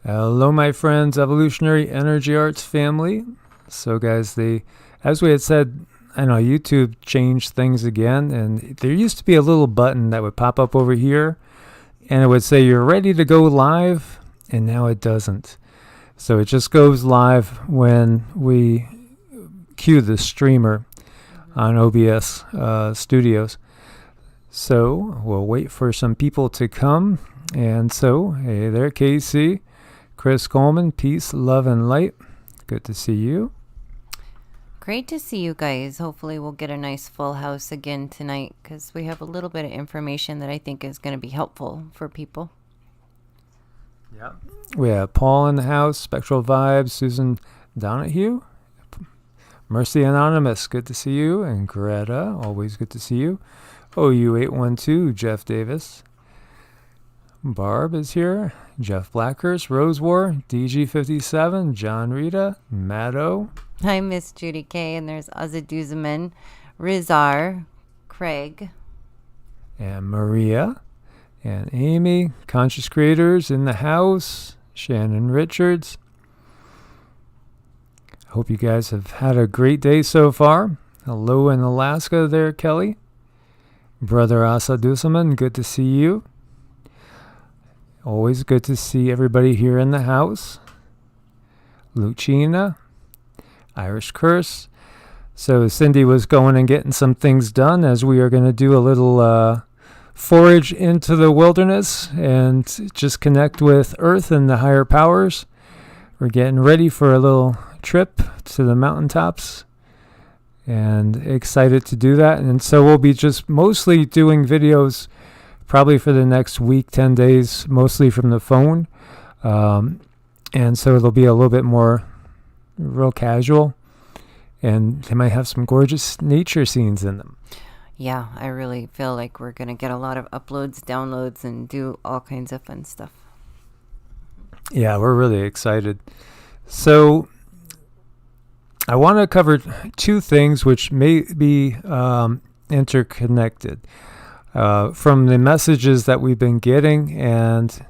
Hello, my friends, Evolutionary Energy Arts family. So, guys, as we had said, I know YouTube changed things again, and there used to be a little button that would pop up over here, and it would say you're ready to go live, and now it doesn't. So it just goes live when we cue the streamer on OBS Studios. So we'll wait for some people to come. And so, hey there, Casey, Chris Coleman, peace, love, and light. Good to see you. Great to see you guys. Hopefully we'll get a nice full house again tonight because we have a little bit of information that I think is going to be helpful for people. Yeah. We have Paul in the house, Spectral Vibes, Susan Donahue, Mercy Anonymous, good to see you, and Greta, always good to see you. OU812, Jeff Davis. Barb is here. Jeff Blackhurst, Rose War, DG57, John Rita, Maddo. Hi, Miss Judy K. And there's Azaduzaman, Rizar, Craig. And Maria. And Amy. Conscious Creators in the house. Shannon Richards. Hope you guys have had a great day so far. Hello in Alaska there, Kelly. Brother Asadusaman, good to see you. Always good to see everybody here in the house. Lucina, Irish Curse. So Cindy was going and getting some things done as we are going to do a little forage into the wilderness and just connect with Earth and the higher powers. We're getting ready for a little trip to the mountaintops and excited to do that. And so we'll be just mostly doing videos probably for the next week, 10 days, mostly from the phone. And so it'll be a little bit more real casual. And they might have some gorgeous nature scenes in them. Yeah, I really feel like we're going to get a lot of uploads, downloads, and do all kinds of fun stuff. Yeah, we're really excited. So I want to cover two things which may be interconnected. From the messages that we've been getting and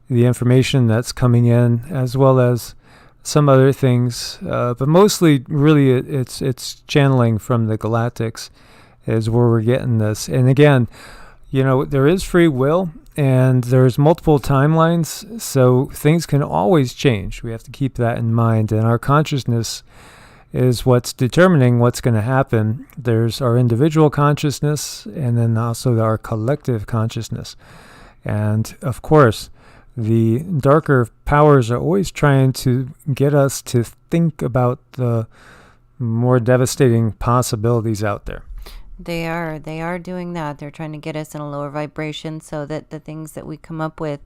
the information that's coming in, as well as some other things, but mostly really it's channeling from the Galactics is where we're getting this. And again, there is free will and there's multiple timelines, so things can always change. We have to keep that in mind, and our consciousness is what's determining what's going to happen. There's our individual consciousness and then also our collective consciousness. And of course, the darker powers are always trying to get us to think about the more devastating possibilities out there. They are doing that. They're trying to get us in a lower vibration so that the things that we come up with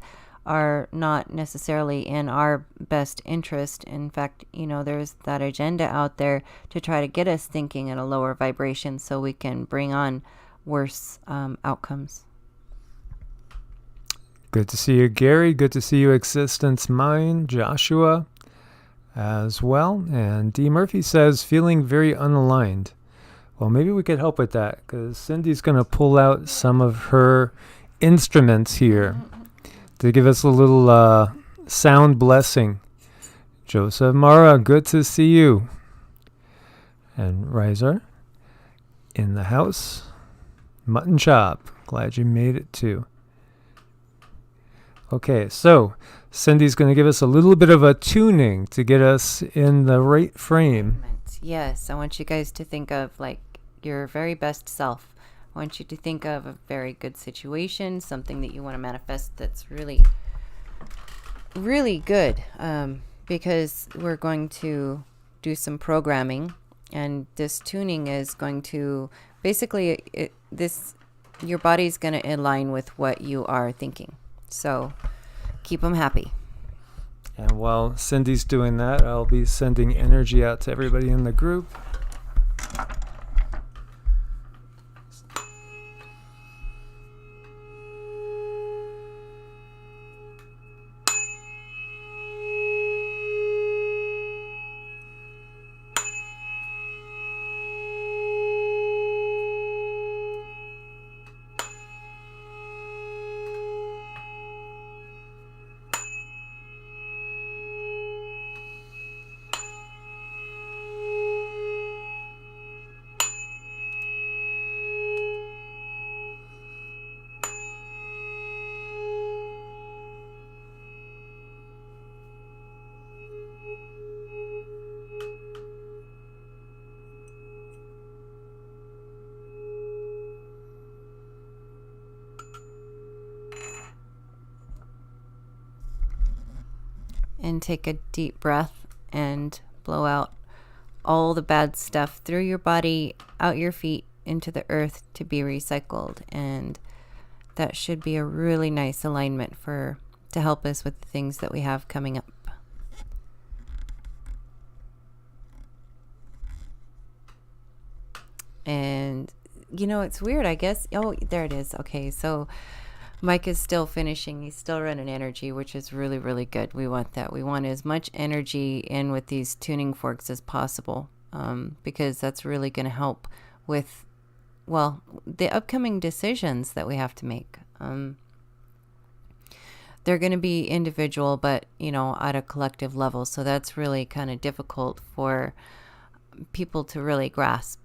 are not necessarily in our best interest. In fact, there's that agenda out there to try to get us thinking at a lower vibration so we can bring on worse outcomes. Good to see you, Gary. Good to see you, Existence Mind, Joshua, as well. And D. Murphy says, feeling very unaligned. Well, maybe we could help with that, because Cindy's going to pull out some of her instruments here to give us a little sound blessing. Joseph Mara, good to see you. And Riser in the house. Mutton Chop, glad you made it too. Okay, so Cindy's going to give us a little bit of a tuning to get us in the right frame. Yes, I want you guys to think of like your very best self. I want you to think of a very good situation, something that you want to manifest that's really, really good, because we're going to do some programming, and this tuning is going to basically, your body's going to align with what you are thinking. So keep them happy. And while Cindy's doing that, I'll be sending energy out to everybody in the group. and take a deep breath and blow out all the bad stuff through your body, out your feet, into the earth to be recycled. And that should be a really nice alignment to help us with the things that we have coming up. And it's weird, I guess. Oh, there it is. Okay, so Mike is still finishing. He's still running energy, which is really, really good. We want that. We want as much energy in with these tuning forks as possible, because that's really going to help with, the upcoming decisions that we have to make. They're going to be individual, but, at a collective level. So that's really kind of difficult for people to really grasp,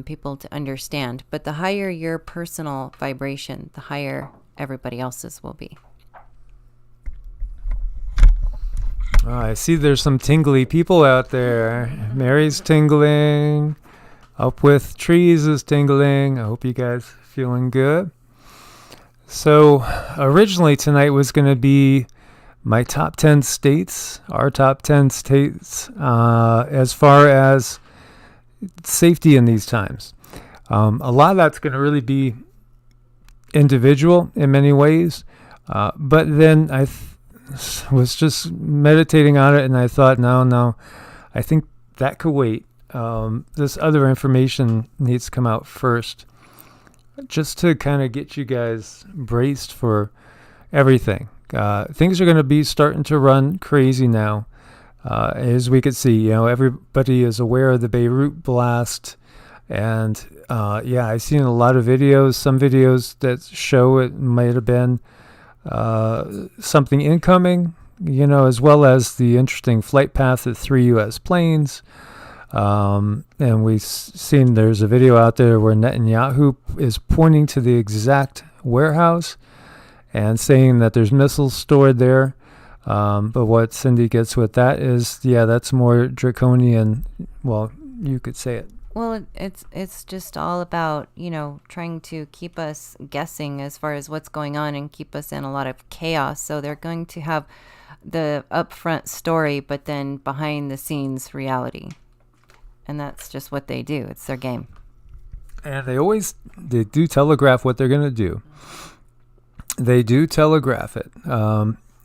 people to understand. But the higher your personal vibration, the higher everybody else's will be. I see there's some tingly people out there. Mary's tingling. Up with Trees is tingling. I hope you guys feeling good. So originally tonight was going to be my top 10 states, our top 10 states, as far as safety in these times. A lot of that's going to really be individual in many ways. But then I was just meditating on it, and I thought, no, I think that could wait. This other information needs to come out first, just to kind of get you guys braced for everything. Things are going to be starting to run crazy now. As we could see, everybody is aware of the Beirut blast. And I've seen a lot of videos, some videos that show it might have been something incoming, as well as the interesting flight path of 3 U.S. planes. And we've seen there's a video out there where Netanyahu is pointing to the exact warehouse and saying that there's missiles stored there. But what Cindy gets with that is, that's more draconian. Well, you could say it. Well, it's just all about, trying to keep us guessing as far as what's going on and keep us in a lot of chaos. So they're going to have the upfront story, but then behind the scenes reality. And that's just what they do. It's their game. And they do telegraph what they're going to do. They do telegraph it.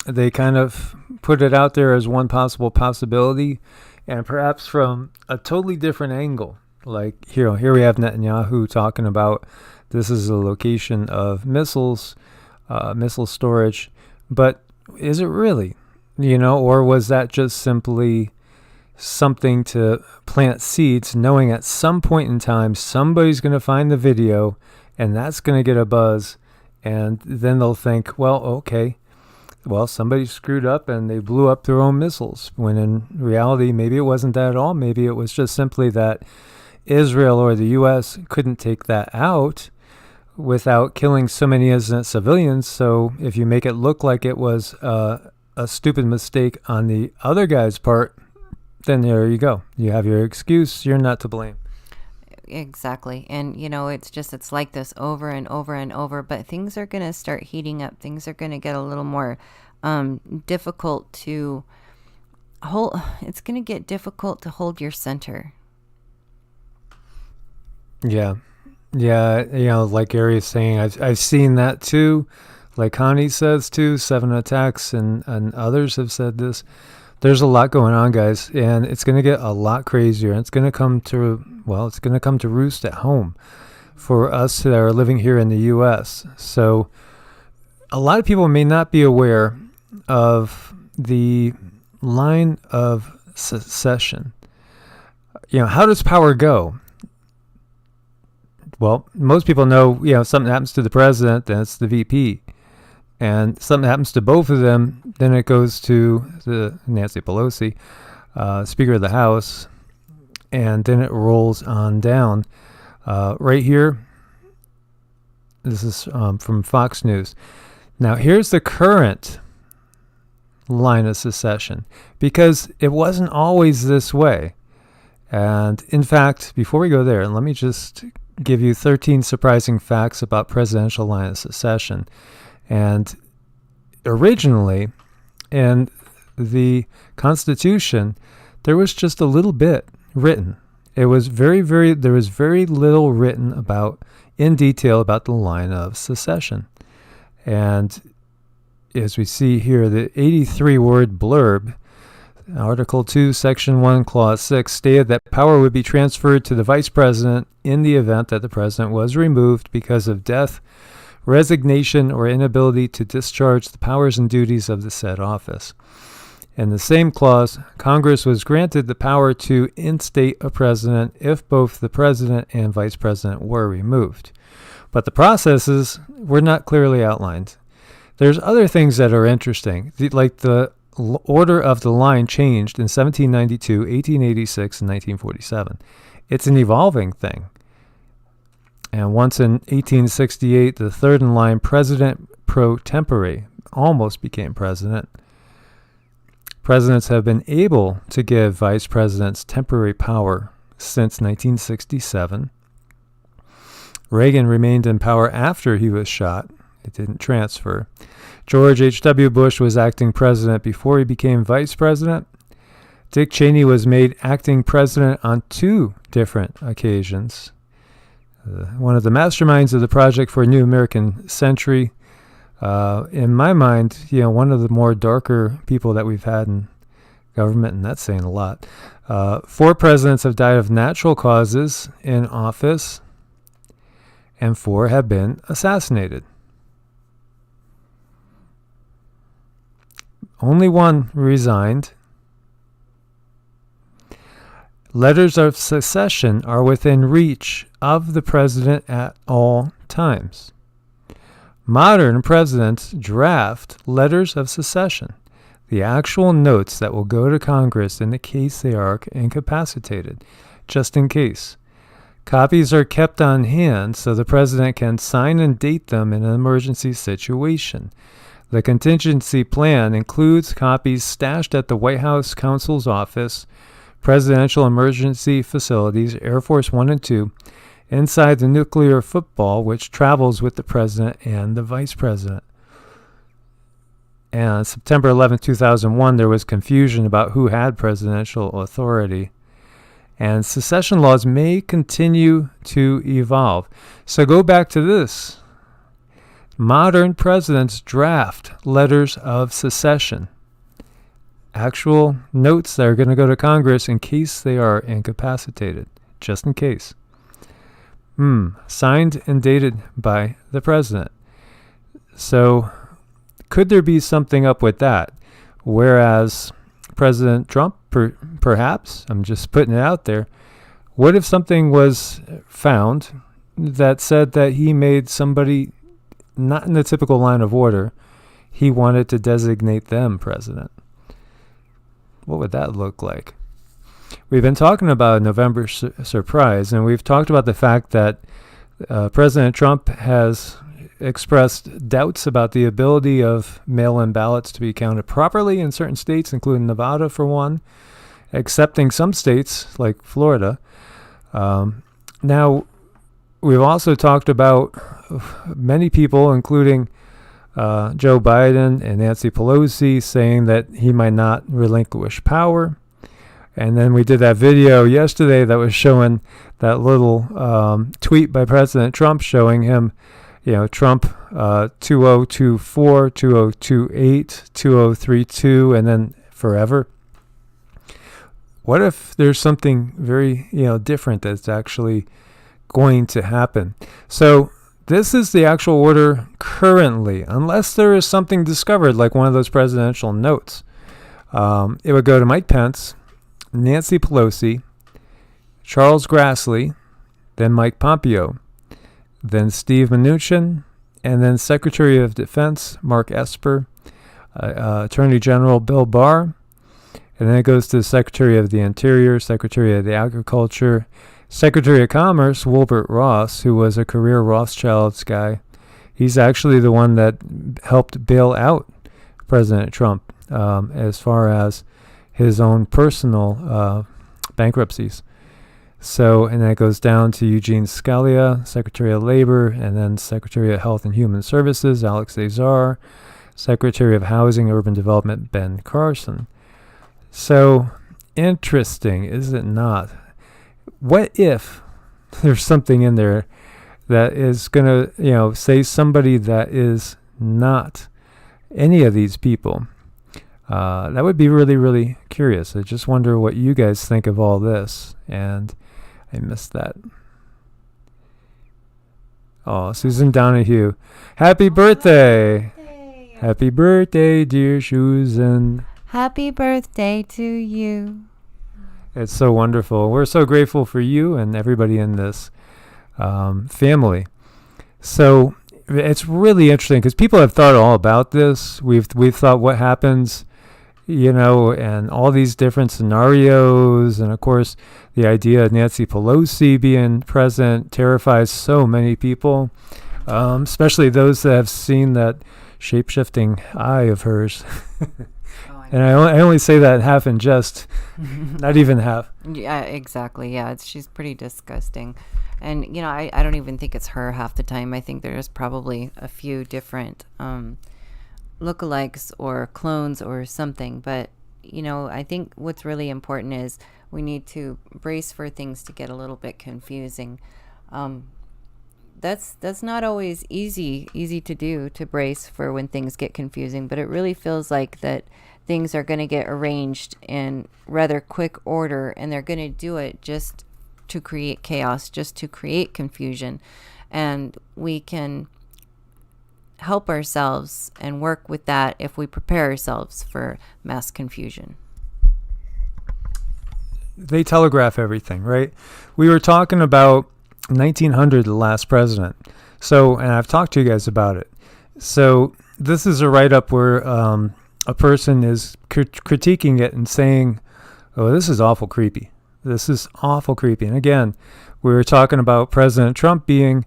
They kind of put it out there as one possible possibility, and perhaps from a totally different angle. Like here we have Netanyahu talking about this is a location of missiles, missile storage. But is it really? Or was that just simply something to plant seeds, knowing at some point in time somebody's going to find the video and that's going to get a buzz, and then they'll think, somebody screwed up and they blew up their own missiles, when in reality maybe it wasn't that at all. Maybe it was just simply that Israel or the U.S. couldn't take that out without killing so many innocent civilians. So if you make it look like it was a stupid mistake on the other guy's part, then there you go. You have your excuse. You're not to blame. Exactly. And, it's like this over and over and over. But things are going to start heating up. Things are going to get a little more difficult to hold. It's going to get difficult to hold your center. Yeah. Like Gary is saying, I've seen that too. Like Connie says too, 7 attacks, and others have said this. There's a lot going on, guys, and it's going to get a lot crazier. It's going to come to roost at home for us that are living here in the U.S. So a lot of people may not be aware of the line of succession. How does power go? Well, most people know, something happens to the president, then it's the VP. And something happens to both of them, then it goes to the Nancy Pelosi, Speaker of the House, and then it rolls on down. Right here, this is from Fox News. Now, here's the current line of succession, because it wasn't always this way. And in fact, before we go there, let me just give you 13 surprising facts about presidential line of succession. And originally, in the Constitution, there was just a little bit written. It was there was very little written in detail about the line of secession. And as we see here, the 83-word blurb, Article 2, Section 1, Clause 6, stated that power would be transferred to the Vice President in the event that the President was removed because of death, resignation, or inability to discharge the powers and duties of the said office. In the same clause, Congress was granted the power to instate a president if both the president and vice president were removed. But the processes were not clearly outlined. There's other things that are interesting, like the order of the line changed in 1792, 1886, and 1947. It's an evolving thing. And once in 1868, the third in line, President pro tempore, almost became president. Presidents have been able to give vice presidents temporary power since 1967. Reagan remained in power after he was shot. It didn't transfer. George H.W. Bush was acting president before he became vice president. Dick Cheney was made acting president on 2 different occasions. One of the masterminds of the Project for a New American Century. In my mind, one of the more darker people that we've had in government, and that's saying a lot. 4 presidents have died of natural causes in office, and 4 have been assassinated. Only 1 resigned. Letters of secession are within reach of the president at all times. Modern presidents draft letters of secession, the actual notes that will go to Congress in the case they are incapacitated, just in case. Copies are kept on hand so the president can sign and date them in an emergency situation. The contingency plan includes copies stashed at the White House counsel's office, presidential emergency facilities, Air Force 1 and 2, inside the nuclear football, which travels with the president and the vice president. And on September 11, 2001, there was confusion about who had presidential authority. And secession laws may continue to evolve. So go back to this. Modern presidents draft letters of secession. Actual notes that are going to go to Congress in case they are incapacitated. Just in case. Signed and dated by the president. So, could there be something up with that? Whereas President Trump, perhaps, I'm just putting it out there, what if something was found that said that he made somebody not in the typical line of order, he wanted to designate them president? What would that look like? We've been talking about a November surprise, and we've talked about the fact that President Trump has expressed doubts about the ability of mail-in ballots to be counted properly in certain states, including Nevada for one, excepting some states like Florida. Now, we've also talked about many people, including Joe Biden and Nancy Pelosi, saying that he might not relinquish power. And then we did that video yesterday that was showing that little tweet by President Trump showing him, Trump 2024, 2028, 2032, and then forever. What if there's something very, different that's actually going to happen? So this is the actual order currently, unless there is something discovered like one of those presidential notes. It would go to Mike Pence, Nancy Pelosi, Charles Grassley, then Mike Pompeo, then Steve Mnuchin, and then Secretary of Defense Mark Esper, Attorney General Bill Barr, and then it goes to the Secretary of the Interior, Secretary of the Agriculture, Secretary of Commerce Wilbur Ross, who was a career Rothschilds guy. He's actually the one that helped bail out President Trump as far as his own personal bankruptcies. So, and then it goes down to Eugene Scalia, Secretary of Labor, and then Secretary of Health and Human Services, Alex Azar, Secretary of Housing and Urban Development Ben Carson. So interesting, is it not? What if there's something in there that is going to, say somebody that is not any of these people? That would be really, really curious. I just wonder what you guys think of all this. And I missed that. Oh, Susan Donahue. Happy birthday! Happy birthday, dear Susan. Happy birthday to you. It's so wonderful. We're so grateful for you and everybody in this family. So it's really interesting because people have thought all about this. We've thought what happens, and all these different scenarios. And of course, the idea of Nancy Pelosi being present terrifies so many people, especially those that have seen that shape-shifting eye of hers. And I only say that half in jest, not even half. Yeah, exactly. Yeah, she's pretty disgusting. And, I don't even think it's her half the time. I think there's probably a few different lookalikes or clones or something. But, I think what's really important is we need to brace for things to get a little bit confusing. That's not always easy to do, to brace for when things get confusing. But it really feels like that things are going to get arranged in rather quick order, and they're going to do it just to create chaos, just to create confusion. And we can help ourselves and work with that if we prepare ourselves for mass confusion. They telegraph everything, right? We were talking about 1900, the last president. So, and I've talked to you guys about it. So this is a write-up where a person is critiquing it and saying, oh, this is awful creepy. This is awful creepy. And again, we were talking about President Trump being,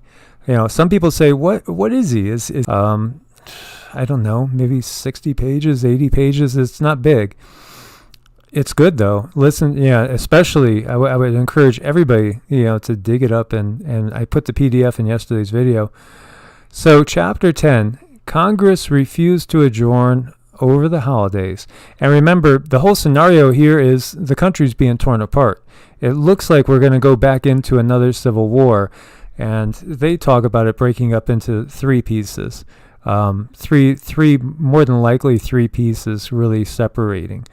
some people say, what is he? Is I don't know, maybe 60 pages, 80 pages. It's not big. It's good though. Listen, especially I would encourage everybody, to dig it up. And I put the PDF in yesterday's video. So chapter 10, Congress refused to adjourn over the holidays. And remember, the whole scenario here is the country's being torn apart. It looks like we're going to go back into another civil war. And they talk about it breaking up into three pieces. Three, more than likely three pieces really separating.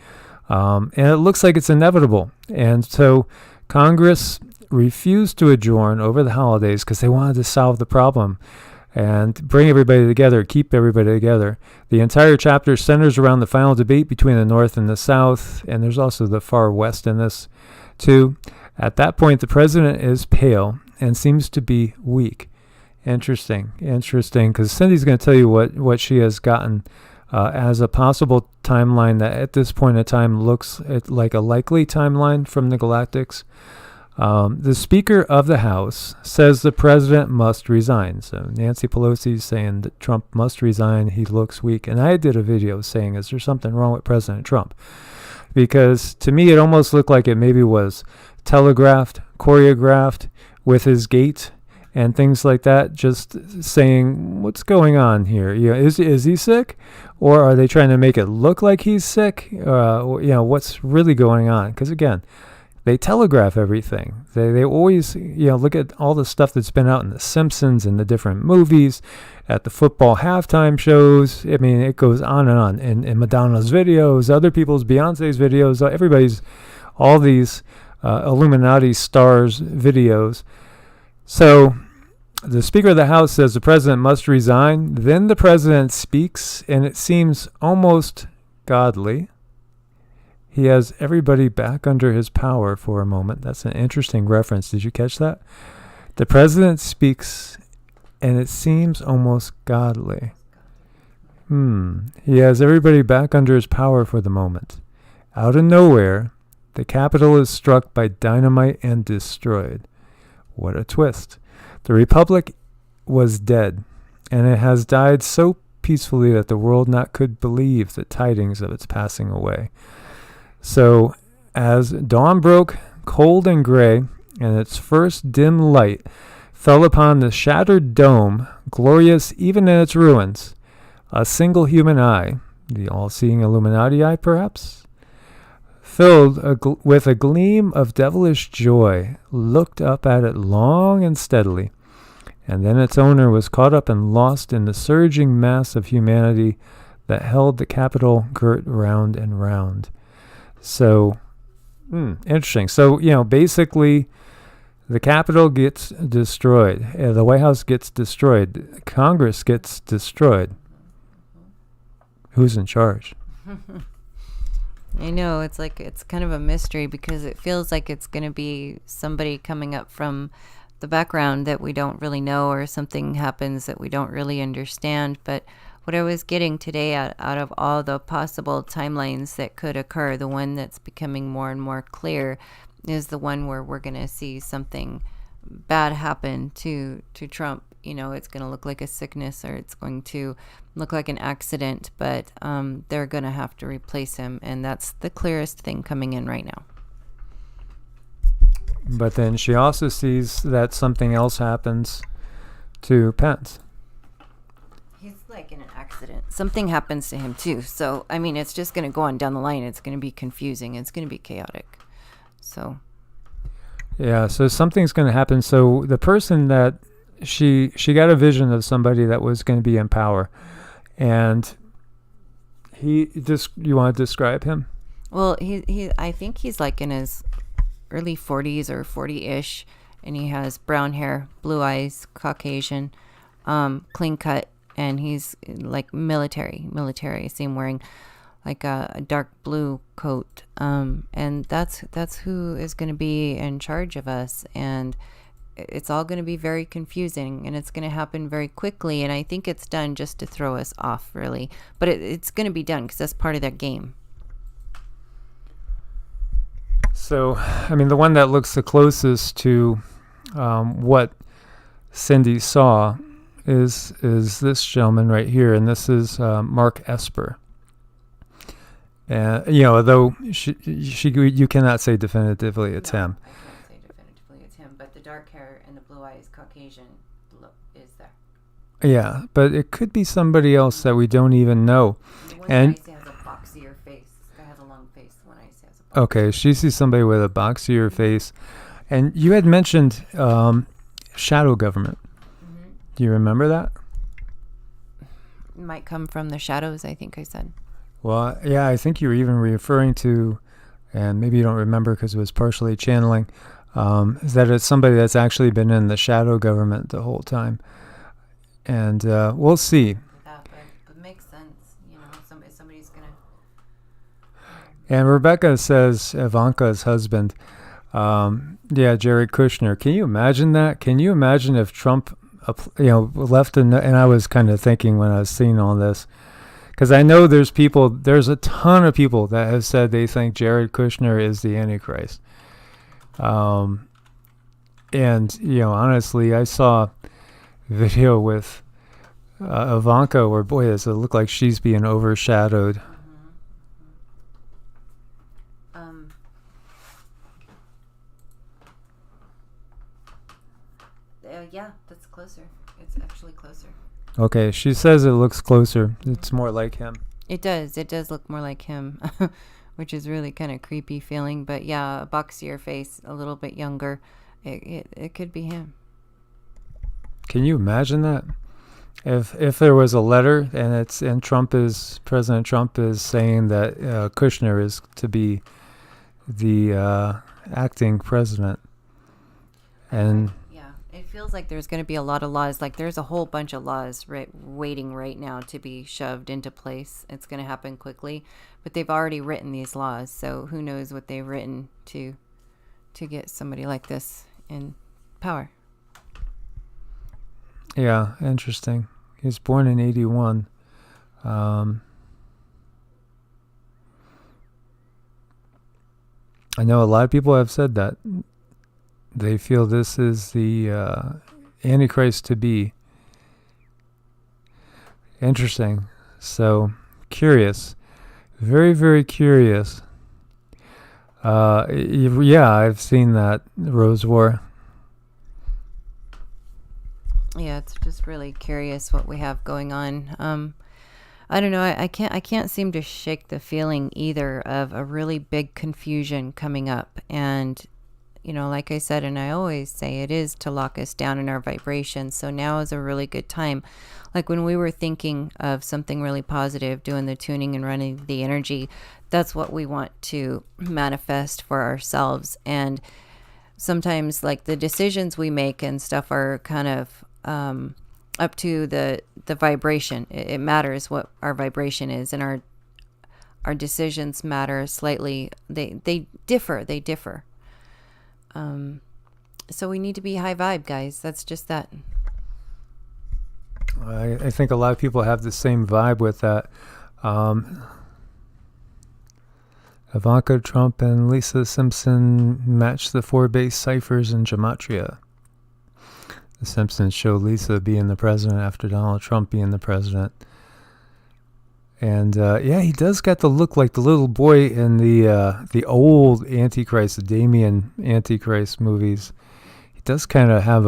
And it looks like it's inevitable. And so Congress refused to adjourn over the holidays because they wanted to solve the problem and bring everybody together, keep everybody together. The entire chapter centers around the final debate between the North and the South, and there's also the far West in this too. At that point, the president is pale and seems to be weak. Interesting, because Cindy's going to tell you what she has gotten as a possible timeline that at this point in time looks like a likely timeline from the Galactics. The Speaker of the House says the president must resign. So Nancy Pelosi is saying that Trump must resign. He looks weak. And I did a video saying, is there something wrong with President Trump? Because to me, it almost looked like it maybe was telegraphed, choreographed with his gait and things like that, just saying, what's going on here? Is he sick? Or are they trying to make it look like he's sick? What's really going on? Because again, they telegraph everything. They always, look at all the stuff that's been out in The Simpsons and the different movies, at the football halftime shows. I mean, it goes on and on. In Madonna's videos, other people's, Beyonce's videos, everybody's, all these Illuminati stars videos. So the Speaker of the House says the president must resign. Then the president speaks, and it seems almost godly. He has everybody back under his power for a moment. That's an interesting reference. Did you catch that? The president speaks, and it seems almost godly. He has everybody back under his power for the moment. Out of nowhere, the Capitol is struck by dynamite and destroyed. What a twist. The Republic was dead, and it has died so peacefully that the world not could believe the tidings of its passing away. So, as dawn broke, cold and gray, and its first dim light fell upon the shattered dome, glorious even in its ruins, A single human eye, the all-seeing Illuminati eye perhaps, filled with a gleam of devilish joy, looked up at it long and steadily, and then its owner was caught up and lost in the surging mass of humanity that held the Capitol girt round and round. So, interesting. So, basically, the Capitol gets destroyed. The White House gets destroyed. Congress gets destroyed. Who's in charge? I know, it's kind of a mystery because it feels like it's going to be somebody coming up from the background that we don't really know, or something happens that we don't really understand. But what I was getting today out of all the possible timelines that could occur, the one that's becoming more and more clear is the one where we're going to see something bad happen to Trump. It's going to look like a sickness, or it's going to look like an accident, but they're going to have to replace him. And that's the clearest thing coming in right now. But then she also sees that something else happens to Pence. He's like in an accident. Something happens to him too. So, it's just going to go on down the line. It's going to be confusing. It's going to be chaotic. So. Yeah, so something's going to happen. So the person that she got a vision of somebody that was going to be in power. And you want to describe him? Well, I think he's like in his early 40s or 40-ish, and he has brown hair, blue eyes, Caucasian, clean cut, and he's like military. I see him wearing like a dark blue coat, and that's who is going to be in charge of us. And it's all going to be very confusing, and it's going to happen very quickly, and I think it's done just to throw us off, really. But it's going to be done because that's part of their game. So, the one that looks the closest to what Cindy saw is this gentleman right here, and this is Mark Esper. And although you cannot say definitively it's him. I can't say definitively it's him, but the dark hair and the blue eyes, Caucasian, is there. Yeah, but it could be somebody else that we don't even know. And has a boxier face. This guy has a long face. One eye has a boxier. Okay, she sees somebody with a boxier face, and you had mentioned shadow government. Mm-hmm. Do you remember that? It might come from the shadows, I think I said. Well, yeah, I think you were even referring to, and maybe you don't remember because it was partially channeling, is that it's somebody that's actually been in the shadow government the whole time. And we'll see. But it makes sense. Somebody's going to... And Rebecca says Ivanka's husband, Jared Kushner. Can you imagine that? Can you imagine if Trump, left and I was kind of thinking when I was seeing all this, because I know there's a ton of people that have said they think Jared Kushner is the Antichrist. And, honestly, I saw a video with Ivanka where, boy, does it look like she's being overshadowed. Yeah, that's closer. It's actually closer. Okay, she says it looks closer. It's more like him. It does. It does look more like him, which is really kind of creepy feeling. But yeah, a boxier face, a little bit younger. It could be him. Can you imagine that? If there was a letter and President Trump is saying that Kushner is to be the acting president, and it feels like there's going to be a lot of laws. Like there's a whole bunch of laws waiting right now to be shoved into place. It's going to happen quickly, but they've already written these laws. So who knows what they've written to get somebody like this in power. Yeah, interesting. He was born in 1981. I know a lot of people have said that. They feel this is the Antichrist to be. Interesting. So, curious. Very, very curious. Yeah, I've seen that Rose War. Yeah, it's just really curious what we have going on. I don't know. I can't seem to shake the feeling either of a really big confusion coming up. And, you know, like I said, and I always say, it is to lock us down in our vibration. So now is a really good time. Like when we were thinking of something really positive, doing the tuning and running the energy, that's what we want to manifest for ourselves. And sometimes like the decisions we make and stuff are kind of up to the vibration. It matters what our vibration is, and our decisions matter slightly. They differ. So we need to be high vibe, guys. That's just that. I think a lot of people have the same vibe with that. Ivanka Trump and Lisa Simpson match the 4-base ciphers in gematria. The Simpsons show Lisa being the president after Donald Trump being the president. And yeah, he does got the look like the little boy in the old Antichrist, the Damien Antichrist movies. He does kind of have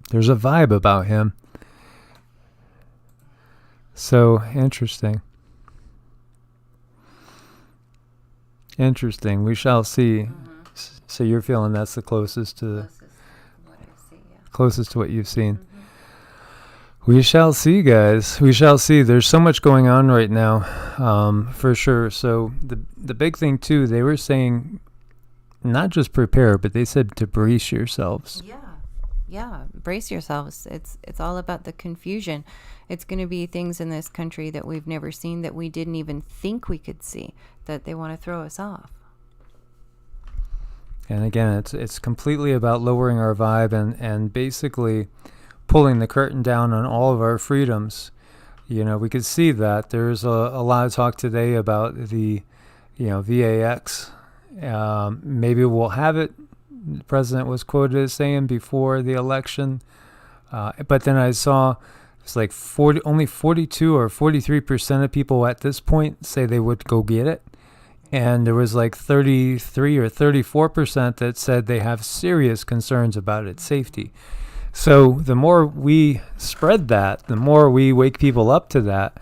there's a vibe about him. So interesting. Interesting. We shall see. Mm-hmm. So you're feeling that's the closest to what I see, yeah. Closest to what you've seen. Mm-hmm. We shall see, guys. We shall see. There's so much going on right now, for sure. So the big thing too, they were saying, not just prepare, but they said to brace yourselves. Yeah, brace yourselves. It's all about the confusion. It's going to be things in this country that we've never seen, that we didn't even think we could see, that they want to throw us off. And again, it's completely about lowering our vibe and basically pulling the curtain down on all of our freedoms. You know, we could see that. There's a lot of talk today about the, VAX. Maybe we'll have it. The president was quoted as saying before the election. But then I saw it's like only 42 or 43% of people at this point say they would go get it. And there was like 33 or 34% that said they have serious concerns about its safety. So the more we spread that, the more we wake people up to that,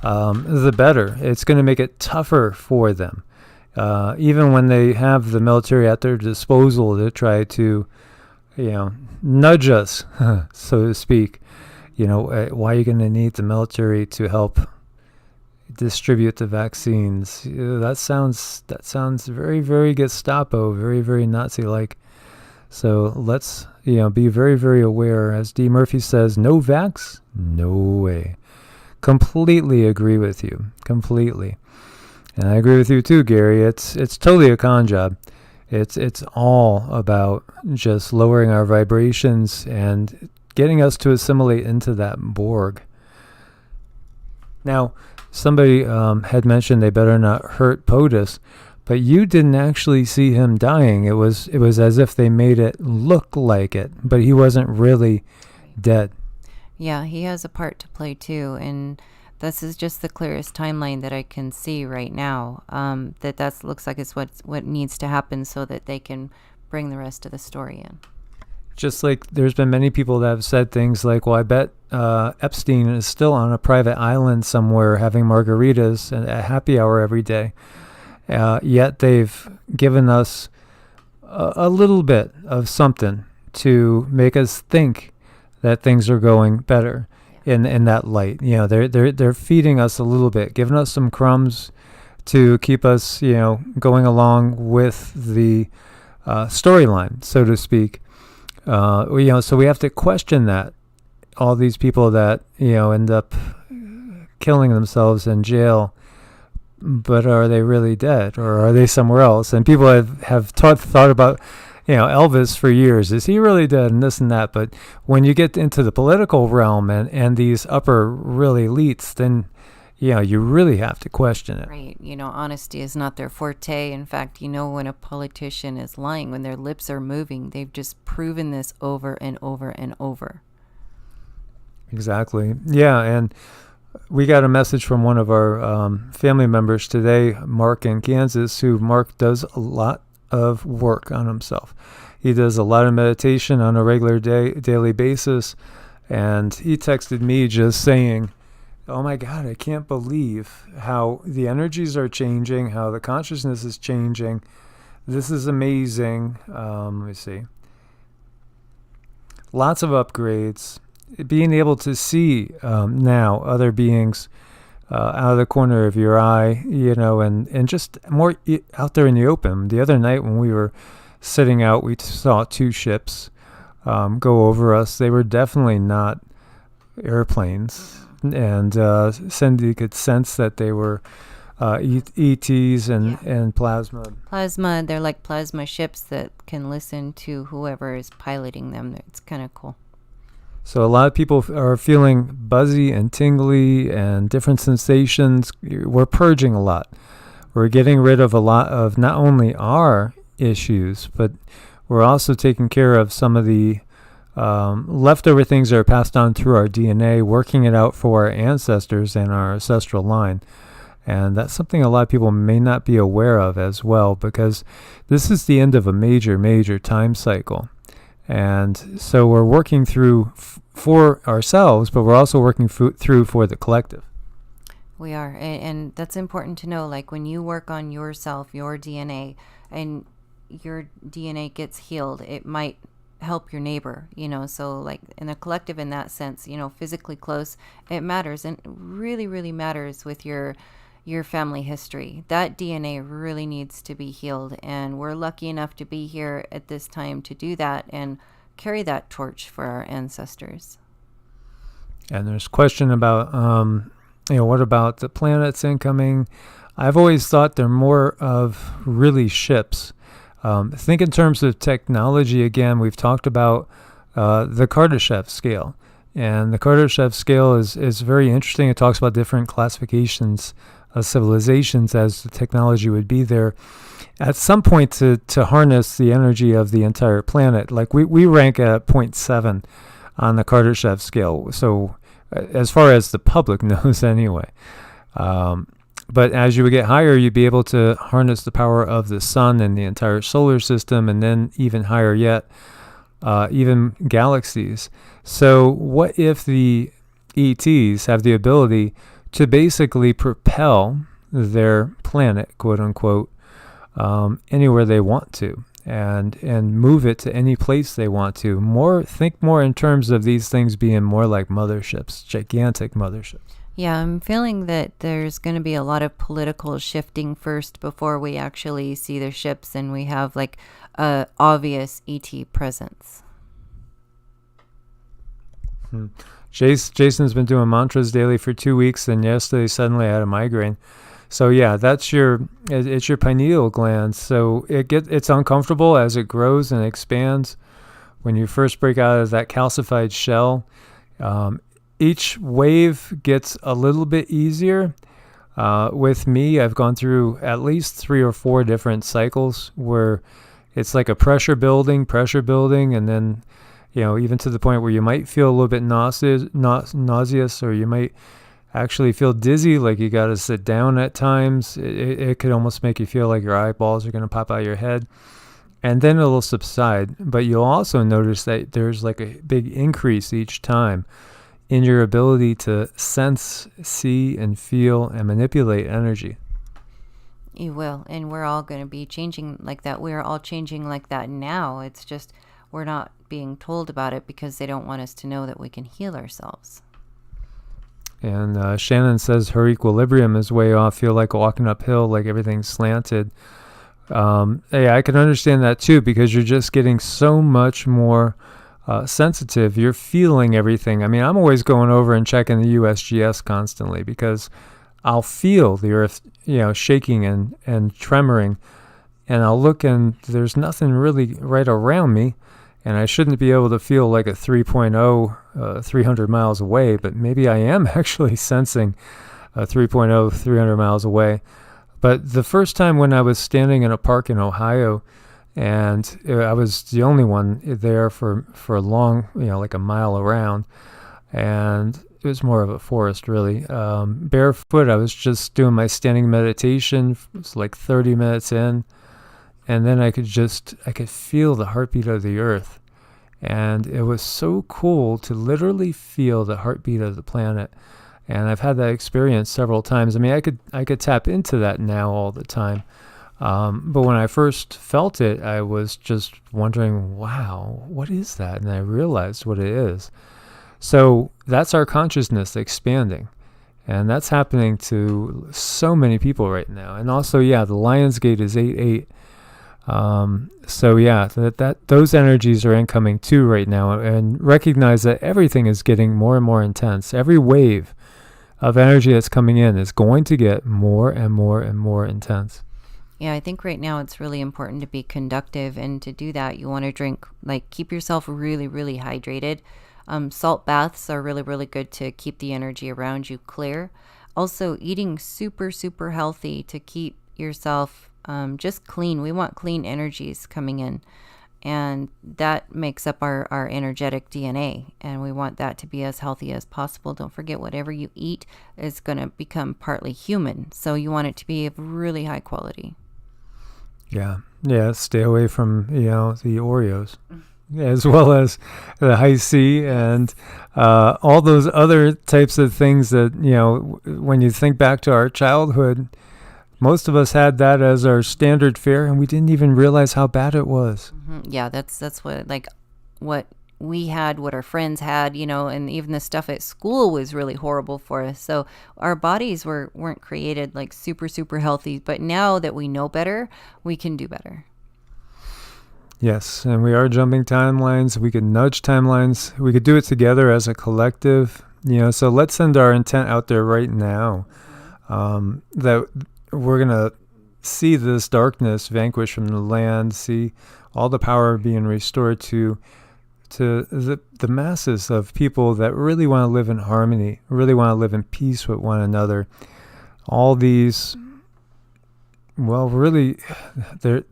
the better. It's going to make it tougher for them. Even when they have the military at their disposal to try to, nudge us, so to speak. Why are you going to need the military to help distribute the vaccines? That sounds very, very Gestapo, very, very Nazi-like. So let's, be very, very aware. As D. Murphy says, no vax, no way. Completely agree with you. Completely. And I agree with you too, Gary. It's totally a con job. It's all about just lowering our vibrations and getting us to assimilate into that Borg. Now, somebody had mentioned they better not hurt POTUS, but you didn't actually see him dying. It was as if they made it look like it, but he wasn't really dead. Yeah, he has a part to play too, and this is just the clearest timeline that I can see right now. That looks like it's what needs to happen so that they can bring the rest of the story in. Just like there's been many people that have said things like, well, I bet Epstein is still on a private island somewhere having margaritas at happy hour every day. Yet they've given us a little bit of something to make us think that things are going better in that light. They're feeding us a little bit, giving us some crumbs to keep us, going along with the storyline, so to speak. So we have to question that. All these people that, end up killing themselves in jail, but are they really dead, or are they somewhere else? And people have thought about, Elvis for years. Is he really dead, and this and that? But when you get into the political realm and these upper really elites, then you really have to question it. Right. Honesty is not their forte. In fact, when a politician is lying, when their lips are moving, they've just proven this over and over and over. Exactly. Yeah. And we got a message from one of our family members today, Mark in Kansas, Mark does a lot of work on himself. He does a lot of meditation on a regular daily basis. And he texted me just saying oh my God, I can't believe how the energies are changing, how the consciousness is changing. This is amazing. Let me see. Lots of upgrades. Being able to see now other beings out of the corner of your eye, and just more out there in the open. The other night when we were sitting out, we saw 2 ships go over us. They were definitely not airplanes, and Cindy could sense that they were ETs and plasma. Plasma, they're like plasma ships that can listen to whoever is piloting them. It's kind of cool. So a lot of people are feeling buzzy and tingly and different sensations. We're purging a lot. We're getting rid of a lot of not only our issues, but we're also taking care of some of the leftover things that are passed on through our DNA, working it out for our ancestors and our ancestral line. And that's something a lot of people may not be aware of as well, because this is the end of a major, major time cycle. And so we're working through for ourselves, but we're also working through for the collective. We are. And that's important to know. Like when you work on yourself, your DNA, and your DNA gets healed, it might help your neighbor, so like in the collective in that sense, physically close, it matters, and really, really matters with your family history. That DNA really needs to be healed, and we're lucky enough to be here at this time to do that and carry that torch for our ancestors. And there's a question about, what about the planets incoming? I've always thought they're more of really ships. Think in terms of technology again. We've talked about the Kardashev scale. And the Kardashev scale is very interesting. It talks about different classifications of civilizations as the technology would be there at some point to harness the energy of the entire planet. Like we rank at 0.7 on the Kardashev scale. So as far as the public knows anyway. But as you would get higher, you'd be able to harness the power of the sun and the entire solar system, and then even higher yet, even galaxies. So what if the ETs have the ability to basically propel their planet, quote unquote, anywhere they want to, and move it to any place they want to? Think more in terms of these things being more like motherships, gigantic motherships. Yeah, I'm feeling that there's going to be a lot of political shifting first before we actually see their ships and we have like a obvious ET presence. Jason's been doing mantras daily for 2 weeks, and yesterday suddenly I had a migraine. So yeah, it's your pineal gland. So it's uncomfortable as it grows and expands. When you first break out of that calcified shell, each wave gets a little bit easier. With me, I've gone through at least 3 or 4 different cycles where it's like a pressure building, and then, even to the point where you might feel a little bit nauseous, or you might actually feel dizzy, like you got to sit down at times. It could almost make you feel like your eyeballs are going to pop out of your head. And then it'll subside. But you'll also notice that there's like a big increase each time in your ability to sense, see, and feel and manipulate energy. You will. And we're all going to be changing like that. We're all changing like that now. It's just we're not being told about it because they don't want us to know that we can heal ourselves. And Shannon says her equilibrium is way off. Feel like walking uphill, like everything's slanted. Hey, I can understand that too, because you're just getting so much more sensitive. You're feeling everything. I mean, I'm always going over and checking the USGS constantly, because I'll feel the earth, shaking and tremoring, and I'll look and there's nothing really right around me, and I shouldn't be able to feel like a 3.0 300 miles away, but maybe I am actually sensing a 3.0 300 miles away. But the first time when I was standing in a park in Ohio, and I was the only one there for a long, like a mile around, and it was more of a forest, really. Barefoot, I was just doing my standing meditation. It was like 30 minutes in, and then I could feel the heartbeat of the earth. And it was so cool to literally feel the heartbeat of the planet. And I've had that experience several times. I mean, I could tap into that now all the time. But when I first felt it, I was just wondering, wow, what is that? And I realized what it is. So that's our consciousness expanding. And that's happening to so many people right now. And also, yeah, the Lion's Gate is 8-8. So yeah, those energies are incoming too right now. And recognize that everything is getting more and more intense. Every wave of energy that's coming in is going to get more and more and more intense. Yeah, I think right now it's really important to be conductive, and to do that, you want to drink, keep yourself really, really hydrated. Salt baths are really, really good to keep the energy around you clear. Also, eating super, super healthy to keep yourself just clean. We want clean energies coming in, and that makes up our energetic DNA, and we want that to be as healthy as possible. Don't forget, whatever you eat is going to become partly human, so you want it to be of really high quality. Yeah, stay away from, the Oreos, as well as the high C and all those other types of things that, when you think back to our childhood, most of us had that as our standard fare, and we didn't even realize how bad it was. Mm-hmm. Yeah, that's what we had, what our friends had, and even the stuff at school was really horrible for us. So our bodies weren't created super, super healthy. But now that we know better, we can do better. Yes, and we are jumping timelines. We could nudge timelines. We could do it together as a collective. So let's send our intent out there right now, that we're going to see this darkness vanquish from the land, see all the power being restored to the masses of people that really want to live in harmony, really want to live in peace with one another. All these, really, they're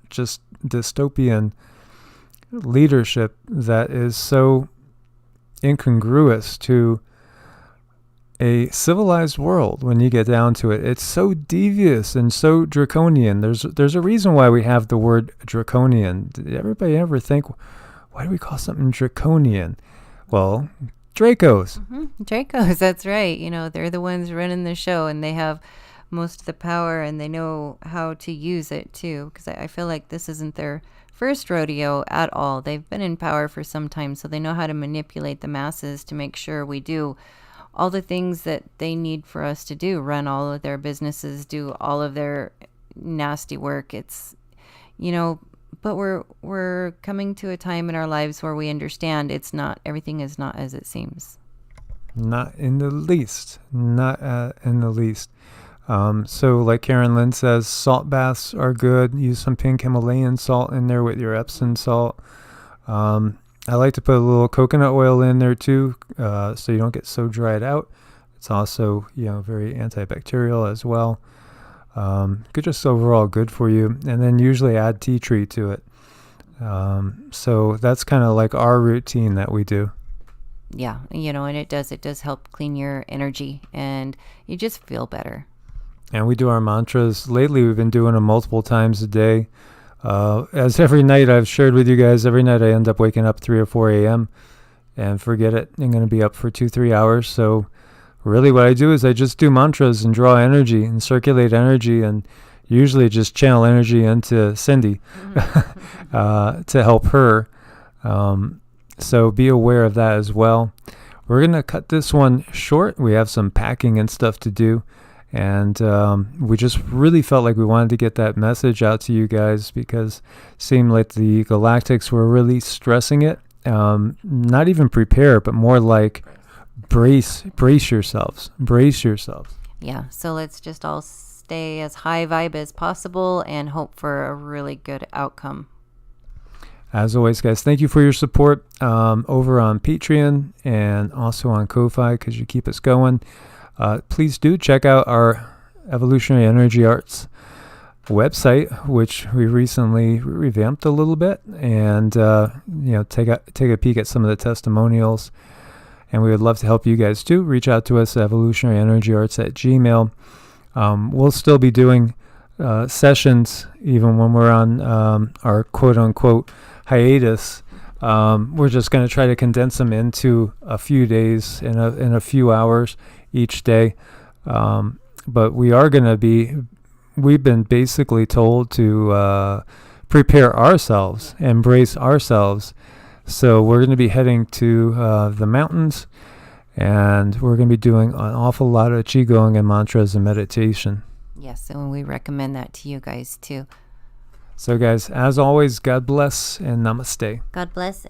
just dystopian leadership that is so incongruous to a civilized world. When you get down to it, it's so devious and so draconian. There's a reason why we have the word draconian. Did everybody ever think, why do we call something draconian? Well, Dracos. Mm-hmm. Dracos, that's right. They're the ones running the show, and they have most of the power, and they know how to use it too, because I feel like this isn't their first rodeo at all. They've been in power for some time, so they know how to manipulate the masses to make sure we do all the things that they need for us to do, run all of their businesses, do all of their nasty work. It's, but we're coming to a time in our lives where we understand everything is not as it seems. Not in the least. Not in the least. So like Karen Lynn says, salt baths are good. Use some pink Himalayan salt in there with your Epsom salt. I like to put a little coconut oil in there too, so you don't get so dried out. It's also, very antibacterial as well. Good, just overall good for you. And then usually add tea tree to it. So that's kind of like our routine that we do. Yeah, and it does help clean your energy, and you just feel better. And we do our mantras. Lately, we've been doing them multiple times a day. As every night I've shared with you guys, every night I end up waking up 3 or 4 a.m. and forget it. I'm going to be up for 2-3 hours. So really what I do is I just do mantras and draw energy and circulate energy, and usually just channel energy into Cindy to help her. So be aware of that as well. We're going to cut this one short. We have some packing and stuff to do. And we just really felt like we wanted to get that message out to you guys, because it seemed like the Galactics were really stressing it. Not even prepare, but more like brace yourselves. Brace yourselves. Yeah, so let's just all stay as high vibe as possible and hope for a really good outcome. As always, guys, thank you for your support over on Patreon and also on Ko-Fi, because you keep us going. Please do check out our Evolutionary Energy Arts website, which we recently revamped a little bit, and take a peek at some of the testimonials. And we would love to help you guys too. Reach out to us at evolutionaryenergyarts@gmail.com. We'll still be doing sessions even when we're on our quote-unquote hiatus. We're just going to try to condense them into a few days, in a few hours, each day. But we've been basically told to prepare ourselves, embrace ourselves. So we're going to be heading to the mountains, and we're going to be doing an awful lot of QiGong and mantras and meditation. Yes, and we recommend that to you guys too. So guys, as always, God bless and namaste. God bless.